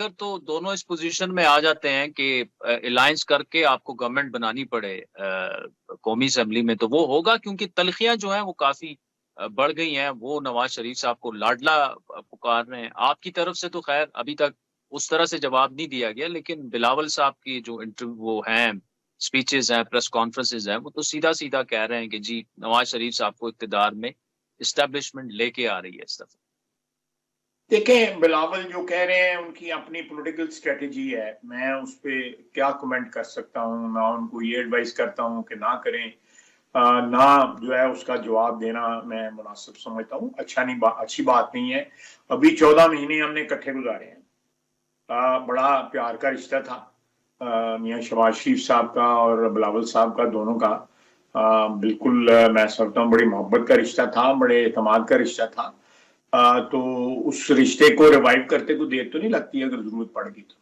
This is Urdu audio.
اگر تو دونوں اس پوزیشن میں آ جاتے ہیں کہ الائنس کر کے آپ کو گورنمنٹ بنانی پڑے قومی اسمبلی میں، تو وہ ہوگا، کیونکہ تلخیاں جو ہیں وہ کافی بڑھ گئی ہیں. وہ نواز شریف صاحب کو لاڈلا پکار رہے ہیں. آپ کی طرف سے تو خیر ابھی تک اس طرح سے جواب نہیں دیا گیا، لیکن بلاول صاحب کی جو انٹرویو وہ ہیں، اسپیچز ہیں، پریس کانفرنسز ہیں، وہ تو سیدھا سیدھا کہہ رہے ہیں کہ جی نواز شریف صاحب کو اقتدار میں اسٹیبلشمنٹ لے کے آ رہی ہے اس دفعہ. دیکھیں، بلاول جو کہہ رہے ہیں ان کی اپنی پولیٹیکل اسٹریٹجی ہے. میں اس پہ کیا کمنٹ کر سکتا ہوں؟ میں ان کو یہ ایڈوائز کرتا ہوں کہ نہ کریں. نہ جو ہے اس کا جواب دینا میں مناسب سمجھتا ہوں. اچھی بات نہیں ہے. ابھی 14 مہینے ہم نے اکٹھے گزارے ہیں. بڑا پیار کا رشتہ تھا میاں شہباز شریف صاحب کا اور بلاول صاحب کا، دونوں کا. بالکل میں سمجھتا ہوں بڑی محبت کا رشتہ تھا، بڑے اعتماد کا رشتہ تھا. تو اس رشتے کو ریوائیو کرتے کو دیر تو نہیں لگتی اگر ضرورت پڑ گئی تو.